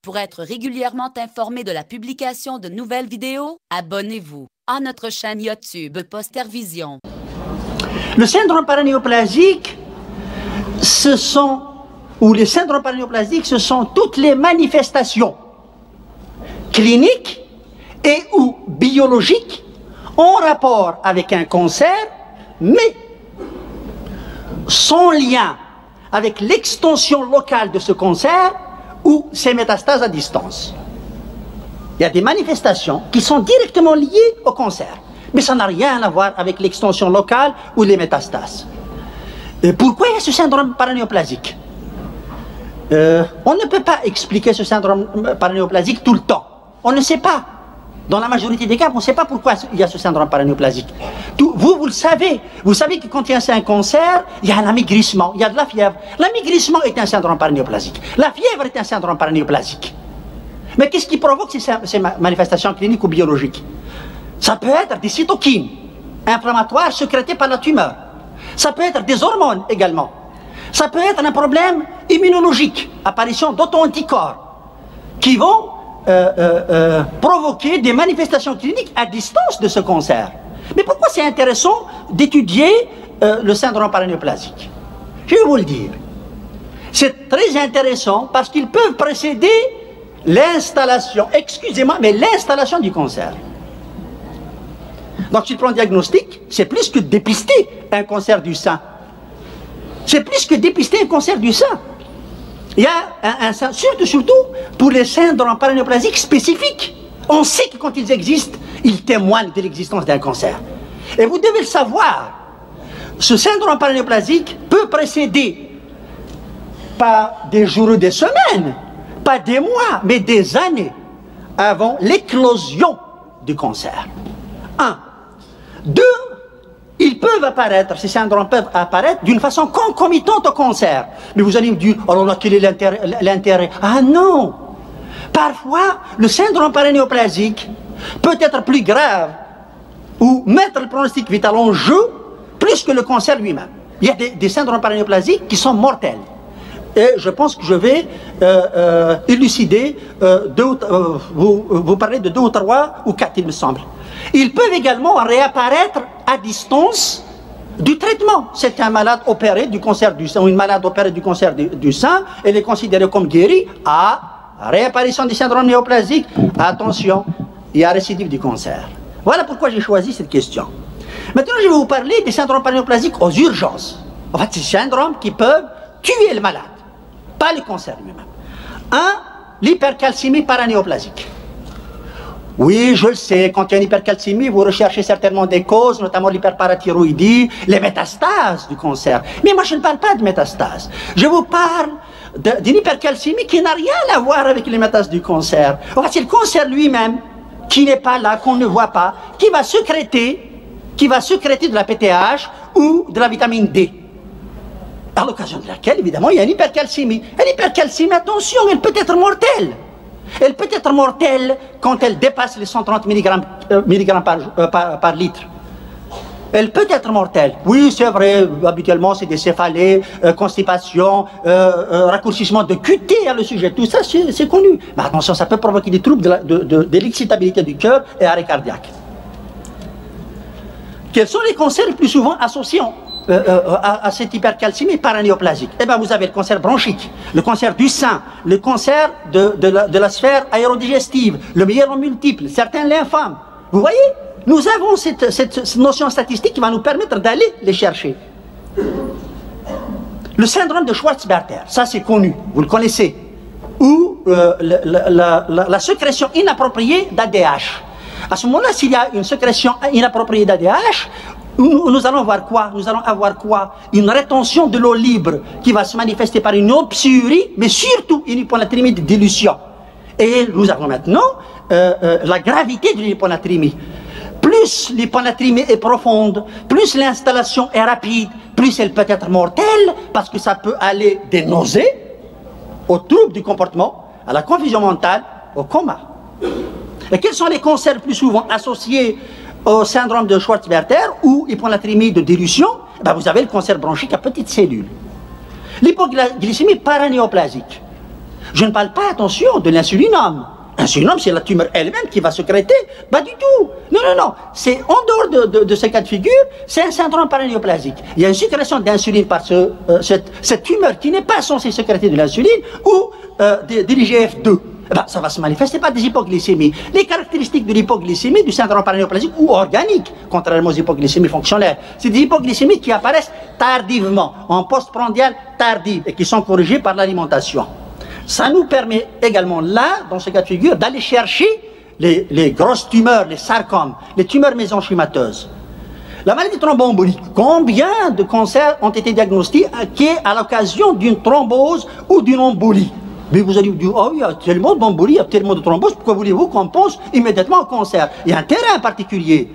Pour être régulièrement informé de la publication de nouvelles vidéos, abonnez-vous à notre chaîne YouTube Postervision. Le syndrome paranéoplasique, ce sont toutes les manifestations cliniques et ou biologiques en rapport avec un cancer, mais sans lien avec l'extension locale de ce cancer ou ses métastases à distance. Il y a des manifestations qui sont directement liées au cancer, mais ça n'a rien à voir avec l'extension locale ou les métastases. Et pourquoi il y a ce syndrome paranéoplasique? On ne peut pas expliquer ce syndrome paranéoplasique tout le temps. On ne sait pas. Dans la majorité des cas, on ne sait pas pourquoi il y a ce syndrome paranéoplasique. Vous le savez. Vous savez que quand il y a un cancer, il y a un amaigrissement, il y a de la fièvre. L'amaigrissement est un syndrome paranéoplasique. La fièvre est un syndrome paranéoplasique. Mais qu'est-ce qui provoque ces manifestations cliniques ou biologiques? Ça peut être des cytokines inflammatoires sécrétées par la tumeur. Ça peut être des hormones également. Ça peut être un problème immunologique, apparition d'auto-anticorps, qui vont provoquer des manifestations cliniques à distance de ce cancer. Mais pourquoi c'est intéressant d'étudier le syndrome paranéoplasique? Je vais vous le dire. C'est très intéressant parce qu'ils peuvent précéder l'installation, excusez-moi, mais l'installation du cancer. Donc, sur le plan diagnostic, c'est plus que dépister un cancer du sein. C'est plus que dépister un cancer du sein. Il y a surtout pour les syndromes paranéoplasiques spécifiques. On sait que quand ils existent, ils témoignent de l'existence d'un cancer. Et vous devez le savoir, ce syndrome paranéoplasique peut précéder pas des jours ou des semaines, pas des mois, mais des années avant l'éclosion du cancer. 1. 2. Ils peuvent apparaître, ces syndromes peuvent apparaître d'une façon concomitante au cancer. Mais vous allez me dire, alors là, quel est l'intérêt? Ah non! Parfois, le syndrome paranéoplasique peut être plus grave ou mettre le pronostic vital en jeu plus que le cancer lui-même. Il y a des syndromes paranéoplasiques qui sont mortels. Et je pense que je vais élucider, vous parler de 2 ou 3 ou 4, il me semble. Ils peuvent également réapparaître à distance du traitement. C'est un malade opéré du cancer du sein ou une malade opérée du cancer du sein, elle est considérée comme guérie. Réapparition du syndrome néoplasique, attention, il y a récidive du cancer. Voilà pourquoi j'ai choisi cette question. Maintenant, je vais vous parler des syndromes paranéoplasiques aux urgences. En fait, c'est des syndromes qui peuvent tuer le malade, pas le cancer lui-même. 1. L'hypercalcémie paranéoplasique. Oui, je le sais, quand il y a une hypercalcémie, vous recherchez certainement des causes, notamment l'hyperparathyroïdie, les métastases du cancer. Mais moi, je ne parle pas de métastases. Je vous parle d'une hypercalcémie qui n'a rien à voir avec les métastases du cancer. En fait, c'est le cancer lui-même qui n'est pas là, qu'on ne voit pas, qui va sécréter de la PTH ou de la vitamine D. À l'occasion de laquelle, évidemment, il y a une hypercalcémie. Et l'hypercalcémie, attention, elle peut être mortelle. Elle peut être mortelle quand elle dépasse les 130 mg par litre. Elle peut être mortelle. Oui, c'est vrai, habituellement c'est des céphalées, constipation, raccourcissement de QT à le sujet. Tout ça, c'est connu. Mais attention, ça peut provoquer des troubles de l'excitabilité du cœur et arrêt cardiaque. Quels sont les cancers les plus souvent associés à cette hypercalcémie paranéoplasique? Eh bien, vous avez le cancer bronchique, le cancer du sein, le cancer de la sphère aérodigestive, le myélome multiple, certains lymphomes. Vous voyez, nous avons cette notion statistique qui va nous permettre d'aller les chercher. Le syndrome de Schwarzenberger, ça c'est connu, vous le connaissez, ou la sécrétion inappropriée d'ADH. À ce moment-là, s'il y a une sécrétion inappropriée d'ADH, nous allons voir quoi? Nous allons avoir quoi? Une rétention de l'eau libre qui va se manifester par une obsurie, mais surtout une hyponatrémie de dilution. Et nous avons maintenant la gravité de l'hyponatrémie. Plus l'hyponatrémie est profonde, plus l'installation est rapide, plus elle peut être mortelle, parce que ça peut aller des nausées, aux troubles du comportement, à la confusion mentale, au coma. Et quels sont les cancers le plus souvent associés au syndrome de Schwarzenberger ou hyponatrémie de dilution? Ben vous avez le cancer bronchique à petites cellules. L'hypoglycémie paranéoplasique. Je ne parle pas, attention, de l'insulinome. L'insulinome, c'est la tumeur elle-même qui va sécréter. Pas du tout. Non, non, non. C'est en dehors de ce cas de figure, c'est un syndrome paranéoplasique. Il y a une sécrétion d'insuline par cette tumeur qui n'est pas censée sécréter de l'insuline ou de l'IGF-2. Eh ben, ça va se manifester par des hypoglycémies. Les caractéristiques de l'hypoglycémie du syndrome paranéoplasique ou organique, contrairement aux hypoglycémies fonctionnelles, c'est des hypoglycémies qui apparaissent tardivement, en postprandial tardive, et qui sont corrigées par l'alimentation. Ça nous permet également là, dans ce cas de figure, d'aller chercher les grosses tumeurs, les sarcomes, les tumeurs mésenchymateuses. La maladie thromboembolique, combien de cancers ont été diagnostiqués à l'occasion d'une thrombose ou d'une embolie? Mais vous allez vous dire, oh, il y a tellement d'embolie, il y a tellement de thrombose, pourquoi voulez-vous qu'on pense immédiatement au cancer? Il y a un terrain particulier.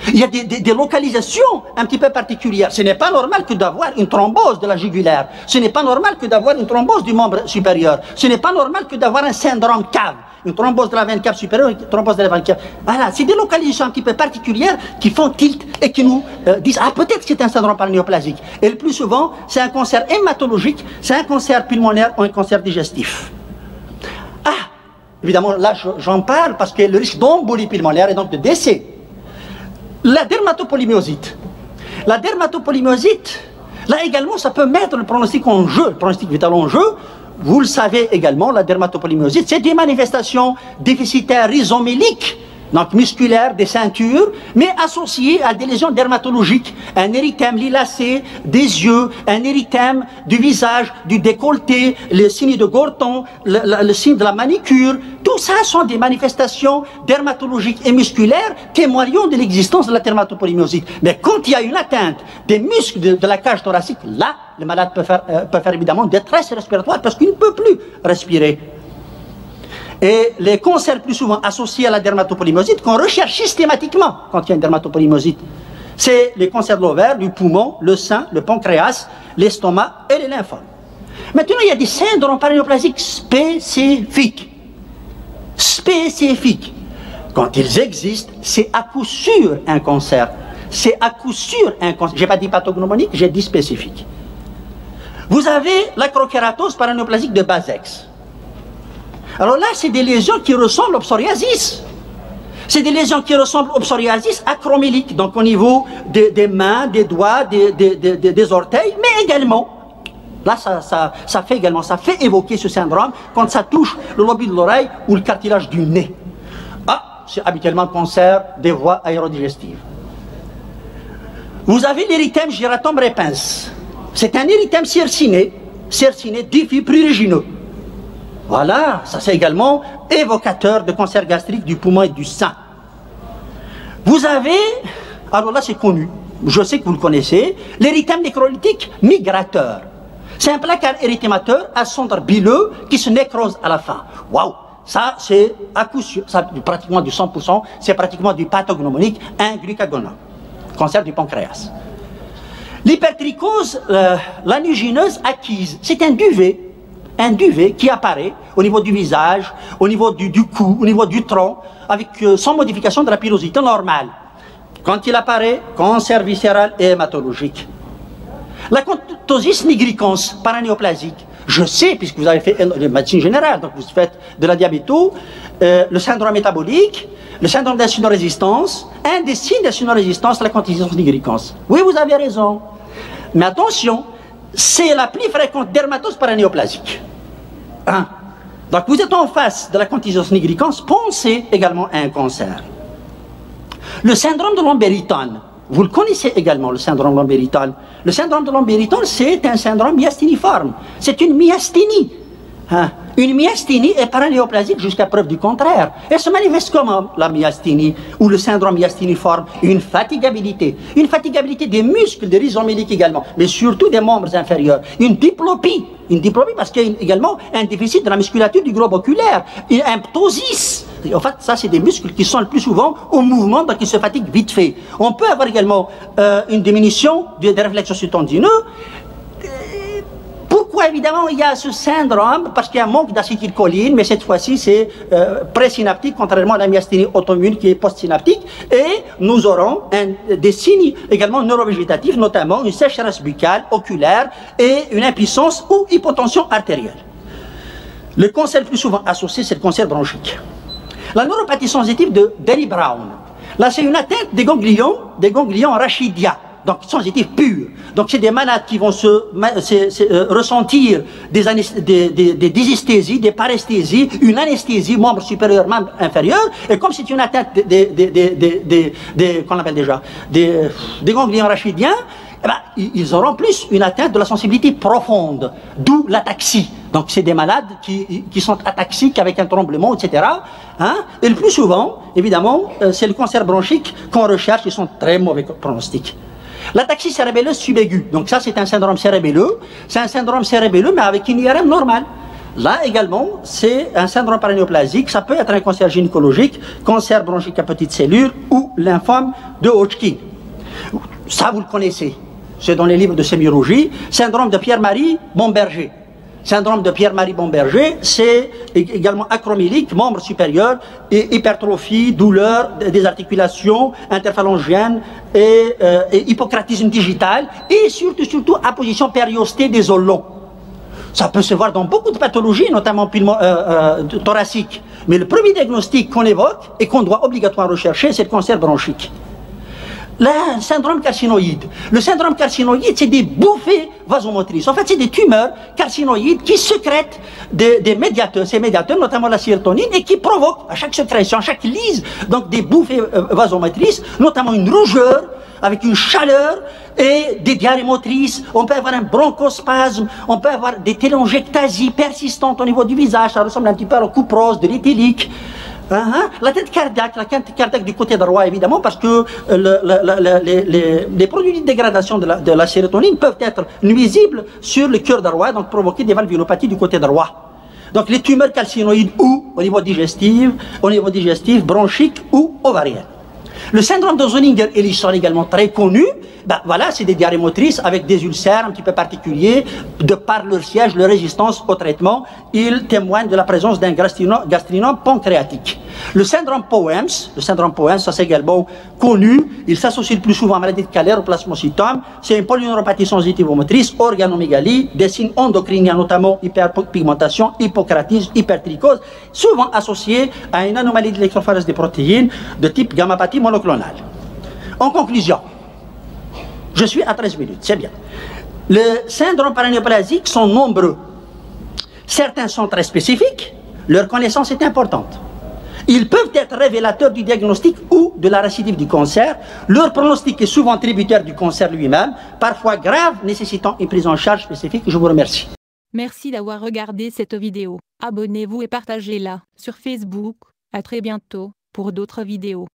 Il y a des localisations un petit peu particulières. Ce n'est pas normal que d'avoir une thrombose de la jugulaire. Ce n'est pas normal que d'avoir une thrombose du membre supérieur. Ce n'est pas normal que d'avoir un syndrome cave. Une thrombose de la veine cave supérieure, une thrombose de la veine cave. Voilà, c'est des localisations un petit peu particulières qui font tilt et qui nous disent, ah, peut-être que c'est un syndrome paranéoplasique. Et le plus souvent, c'est un cancer hématologique, c'est un cancer pulmonaire ou un cancer digestif. Ah, évidemment, là, j'en parle parce que le risque d'embolie pulmonaire et donc de décès. La dermatopolymyosite. La dermatopolymyosite, là également, ça peut mettre le pronostic en jeu, le pronostic vital en jeu. Vous le savez également, la dermatopolymyosite, c'est des manifestations déficitaires rhizoméliques, donc musculaires des ceintures, mais associées à des lésions dermatologiques, un érythème lilacé des yeux, un érythème du visage, du décolleté, les signes de Gorton, le signe de la manicure. Tout ça sont des manifestations dermatologiques et musculaires témoignant de l'existence de la dermatopolymyosite. Mais quand il y a une atteinte des muscles de la cage thoracique, là, le malade peut faire évidemment détresse respiratoire parce qu'il ne peut plus respirer. Et les cancers plus souvent associés à la dermatopolymyosite qu'on recherche systématiquement quand il y a une dermatopolymyosite, c'est les cancers de l'ovaire, du poumon, le sein, le pancréas, l'estomac et les lymphomes. Maintenant, il y a des syndromes paranéoplasiques spécifiques. Spécifiques. Quand ils existent, c'est à coup sûr un cancer. C'est à coup sûr un cancer. Je n'ai pas dit pathognomonique, j'ai dit spécifique. Vous avez l'acrokératose paranéoplasique de Basex. Alors là, c'est des lésions qui ressemblent au psoriasis. C'est des lésions qui ressemblent au psoriasis acromélique, donc au niveau des mains, des doigts, des orteils, mais également, là, ça fait évoquer ce syndrome quand ça touche le lobule de l'oreille ou le cartilage du nez. Ah, c'est habituellement le cancer des voies aérodigestives. Vous avez l'érythème giratum repens. C'est un érythème cerciné diffus prurigineux. Voilà, ça c'est également évocateur de cancer gastrique du poumon et du sein. Vous avez, alors là c'est connu, je sais que vous le connaissez, l'érythème nécrolytique migrateur. C'est un placard érythémateur à centre bileux qui se nécrose à la fin. Waouh, ça c'est à coup sûr, ça, pratiquement du 100%, c'est pratiquement du pathognomonique, un glucagonome, cancer du pancréas. L'hypertrichose lanugineuse acquise, c'est un duvet qui apparaît au niveau du visage, au niveau du cou, au niveau du tronc, avec sans modification de la pilosité normale. Quand il apparaît, cancer viscéral et hématologique. La contosis nigricans paranéoplasique, je sais, puisque vous avez fait de médecine générale, donc vous faites de la diabéto, le syndrome métabolique, le syndrome d'insulinorésistance, un des signes d'insulinorésistance, la contosis nigricans. Oui, vous avez raison. Mais attention, c'est la plus fréquente dermatose paranéoplasique. Hein? Donc vous êtes en face de la contosis nigricans, pensez également à un cancer. Le syndrome de Lambert-Eaton, vous le connaissez également, le syndrome de Lambert-Eaton. Le syndrome de Lambert-Eaton, c'est un syndrome myasthéniforme. C'est une myasthénie. Hein? Une myasthénie est paranéoplasique jusqu'à preuve du contraire. Elle se manifeste comment, la myasthénie ou le syndrome myasthéniforme? Une fatigabilité des muscles, des rhizoméliques également, mais surtout des membres inférieurs. Une diplopie parce qu'il y a également un déficit de la musculature du globe oculaire, un ptosis. En fait, ça, c'est des muscles qui sont le plus souvent au mouvement, donc ils se fatiguent vite fait. On peut avoir également une diminution des réflexes ossitendineux. Pourquoi évidemment il y a ce syndrome? Parce qu'il y a un manque d'acétylcholine, mais cette fois-ci c'est présynaptique, contrairement à la myasthénie auto-immune qui est postsynaptique. Et nous aurons des signes également neurovégétatifs, notamment une sécheresse buccale, oculaire et une impuissance ou hypotension artérielle. Le cancer le plus souvent associé, c'est le cancer bronchique. La neuropathie sensitive de Danny Brown. Là, c'est une atteinte des ganglions rachidia, donc sensitifs purs. Donc, c'est des malades qui vont ressentir des dysesthésies, des paresthésies, une anesthésie, membre supérieur, membre inférieur. Et comme c'est une atteinte qu'on appelle déjà, des ganglions rachidiens, eh ben, ils auront plus une atteinte de la sensibilité profonde, d'où l'ataxie. Donc c'est des malades qui sont ataxiques avec un tremblement, etc. Hein? Et le plus souvent, évidemment, c'est le cancer bronchique qu'on recherche, ils sont très mauvais pronostics. L'ataxie cérébelleuse subaiguë, donc ça c'est un syndrome cérébelleux, c'est un syndrome cérébelleux mais avec une IRM normale. Là également, c'est un syndrome paranéoplasique, ça peut être un cancer gynécologique, cancer bronchique à petites cellules ou lymphome de Hodgkin. Ça vous le connaissez. C'est dans les livres de sémiologie, syndrome de Pierre-Marie Bomberger. Syndrome de Pierre-Marie Bomberger, c'est également acromélique, membre supérieur, et hypertrophie, douleur des articulations interphalangiennes et hypocratisme digital, et surtout apposition périostée des os longs. Ça peut se voir dans beaucoup de pathologies, notamment thoraciques. Mais le premier diagnostic qu'on évoque et qu'on doit obligatoirement rechercher, c'est le cancer bronchique. Le syndrome carcinoïde. Le syndrome carcinoïde, c'est des bouffées vasomotrices. En fait, c'est des tumeurs carcinoïdes qui sécrètent des médiateurs, ces médiateurs, notamment la sérotonine, et qui provoquent à chaque sécrétion, à chaque lyse, donc des bouffées vasomotrices, notamment une rougeur, avec une chaleur et des diarrhées motrices. On peut avoir un bronchospasme, on peut avoir des télangiectasies persistantes au niveau du visage, ça ressemble un petit peu à la couperose, de l'éthylique. L'atteinte cardiaque du côté droit, évidemment, parce que les produits de dégradation de la sérotonine peuvent être nuisibles sur le cœur droit, donc provoquer des valvulopathies du côté droit. Donc les tumeurs calcinoïdes ou au niveau digestif, bronchique ou ovarien. Le syndrome de Zollinger-Ellison également très connu, ben voilà, c'est des diarrhées motrices avec des ulcères un petit peu particuliers, de par leur siège, leur résistance au traitement, ils témoignent de la présence d'un gastrinome pancréatique. Le syndrome Poems, ça c'est également connu, il s'associe le plus souvent à maladie de Calère, au plasmocytome, c'est une polyneuropathie sensitive motrice, organomégalie, des signes endocriniens, notamment hyperpigmentation, hypocratisme, hypertrichose, souvent associés à une anomalie de l'électrophorèse des protéines de type gammapathie monoclonale. En conclusion, je suis à 13 minutes, c'est bien. Les syndromes paranéoplasiques sont nombreux. Certains sont très spécifiques, leur connaissance est importante. Ils peuvent être révélateurs du diagnostic ou de la récidive du cancer. Leur pronostic est souvent tributaire du cancer lui-même, parfois grave, nécessitant une prise en charge spécifique. Je vous remercie. Merci d'avoir regardé cette vidéo. Abonnez-vous et partagez-la sur Facebook. À très bientôt pour d'autres vidéos.